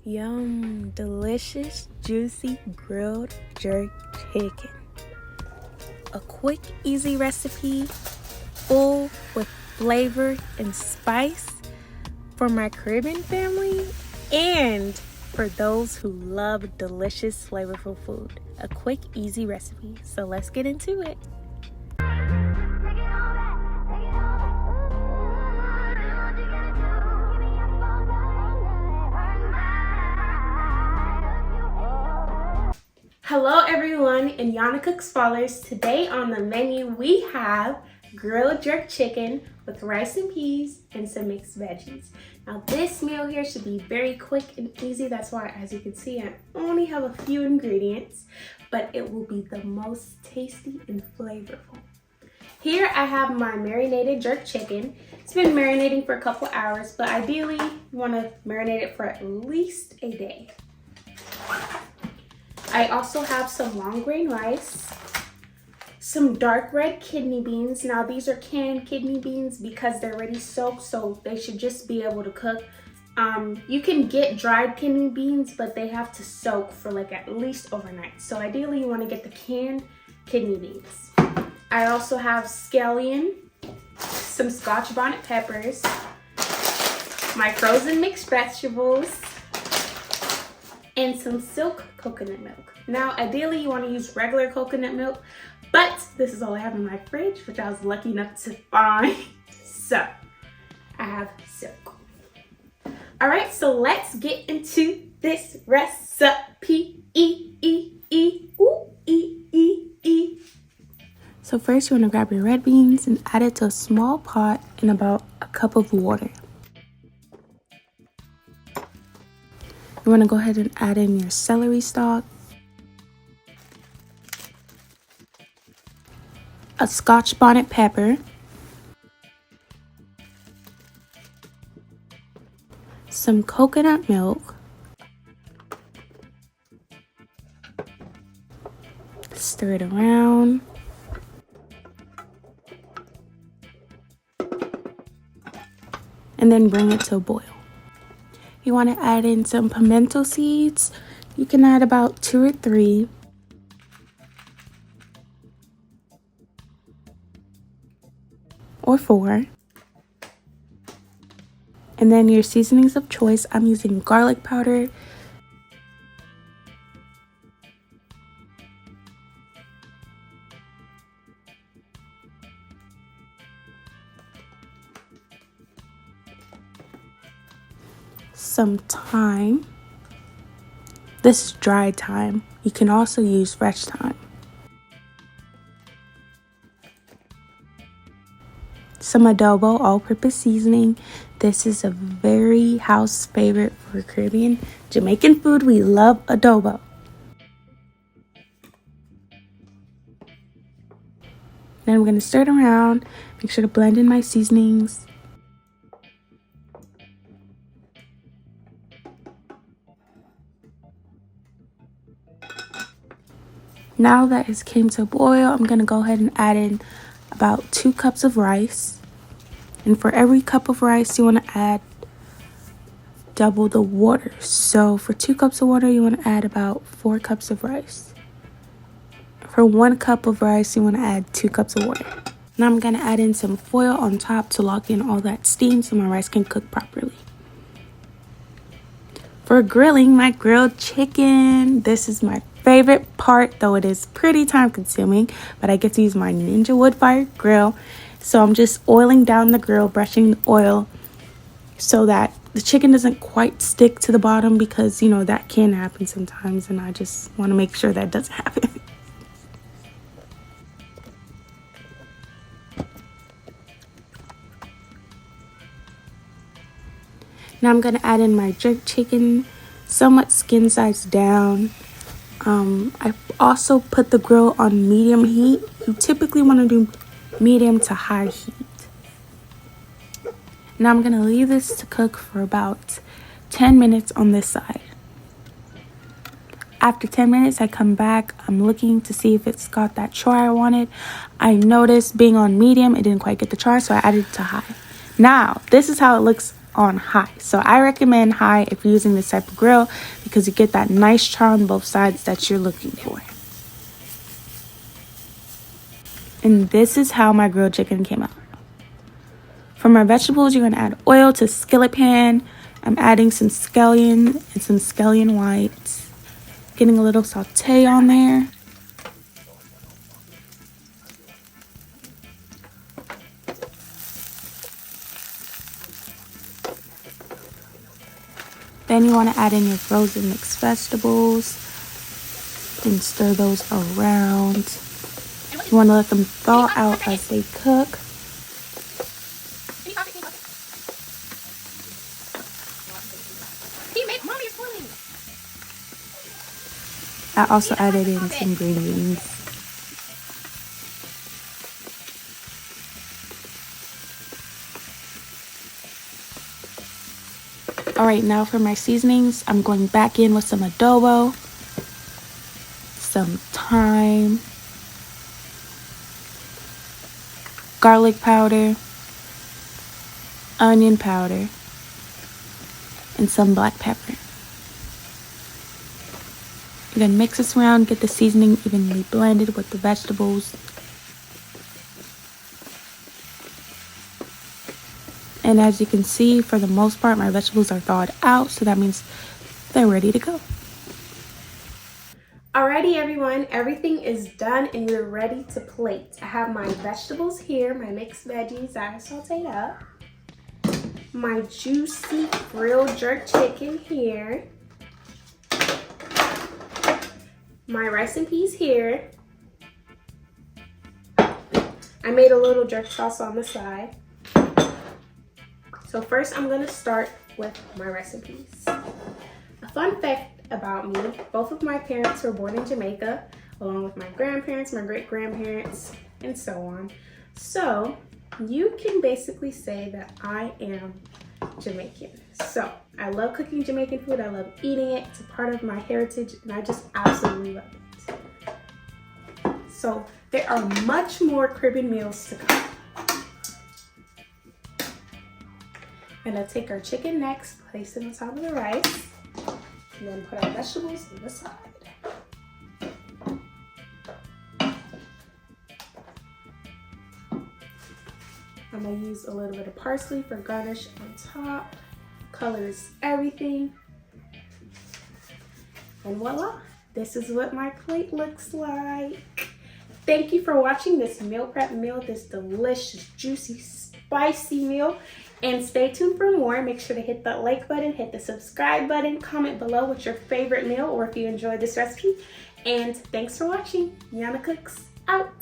Yum, delicious, juicy, grilled jerk chicken. A quick, easy recipe full with flavor and spice for my Caribbean family and for those who love delicious, flavorful food. A quick, easy recipe. So let's get into it. Hello everyone, and Yana Cooks Fallers. Today on the menu we have grilled jerk chicken with rice and peas and some mixed veggies. Now this meal here should be very quick and easy. That's why, as you can see, I only have a few ingredients, but it will be the most tasty and flavorful. Here I have my marinated jerk chicken. It's been marinating for a couple hours, but ideally you want to marinate it for at least a day. I also have some long grain rice, some dark red kidney beans. Now these are canned kidney beans because they're already soaked, so they should just be able to cook. You can get dried kidney beans, but they have to soak for like at least overnight. So ideally you want to get the canned kidney beans. I also have scallion, some Scotch bonnet peppers, my frozen mixed vegetables, and some silk coconut milk. Now, ideally you want to use regular coconut milk, but this is all I have in my fridge, which I was lucky enough to find. So, I have silk. All right, so let's get into this recipe. So first you want to grab your red beans and add it to a small pot in about a cup of water. You want to go ahead and add in your celery stalk, a Scotch bonnet pepper, some coconut milk, stir it around, and then bring it to a boil. You want to add in some pimento seeds. You can add about 2 or 3. Or 4. And then your seasonings of choice. I'm using garlic powder, some thyme. This is dried thyme. You can also use fresh thyme. Some adobo, all-purpose seasoning. This is a very house favorite for Caribbean Jamaican food. We love adobo. Then I'm going to stir it around. Make sure to blend in my seasonings. Now that it came to a boil, I'm going to go ahead and add in about 2 cups of rice. And for every cup of rice, you want to add double the water. So for 2 cups of water, you want to add about 4 cups of rice. For 1 cup of rice, you want to add 2 cups of water. Now I'm going to add in some foil on top to lock in all that steam so my rice can cook properly. For grilling my grilled chicken, this is my favorite part, though it is pretty time consuming, but I get to use my Ninja wood fire grill. So I'm just oiling down the grill, brushing the oil so that the chicken doesn't quite stick to the bottom, because you know that can happen sometimes, and I just want to make sure that doesn't happen. Now I'm going to add in my jerk chicken, somewhat skin size down. I also put the grill on medium heat. You typically want to do medium to high heat. Now I'm going to leave this to cook for about 10 minutes on this side. After 10 minutes, I come back. I'm looking to see if it's got that char I wanted. I noticed being on medium, it didn't quite get the char, so I added it to high. Now, this is how it looks on high. So I recommend high if you're using this type of grill because you get that nice char on both sides that you're looking for. And this is how my grilled chicken came out. For my vegetables, you're going to add oil to skillet pan. I'm adding some scallion and some scallion whites. Getting a little saute on there. Then you want to add in your frozen mixed vegetables and stir those around. You want to let them thaw out as they cook. I also added in some green beans. Alright, now for my seasonings, I'm going back in with some adobo, some thyme, garlic powder, onion powder, and some black pepper. You're going to mix this around, get the seasoning evenly blended with the vegetables. And as you can see, for the most part, my vegetables are thawed out, so that means they're ready to go. Alrighty everyone, everything is done and we're ready to plate. I have my vegetables here, my mixed veggies I sauteed up. My juicy grilled jerk chicken here. My rice and peas here. I made a little jerk sauce on the side. So first I'm gonna start with my rice and peas. A fun fact about me, both of my parents were born in Jamaica, along with my grandparents, my great-grandparents, and so on. So you can basically say that I am Jamaican. So I love cooking Jamaican food, I love eating it, it's a part of my heritage, and I just absolutely love it. So there are much more Caribbean meals to come. I'm gonna take our chicken next, place it on top of the rice, and then put our vegetables on the side. I'm gonna use a little bit of parsley for garnish on top. Colors everything. And voila, this is what my plate looks like. Thank you for watching this meal prep meal, this delicious, juicy, spicy meal. And stay tuned for more. Make sure to hit that like button, hit the subscribe button, comment below what's your favorite meal or if you enjoyed this recipe. And thanks for watching. Yana Cooks out.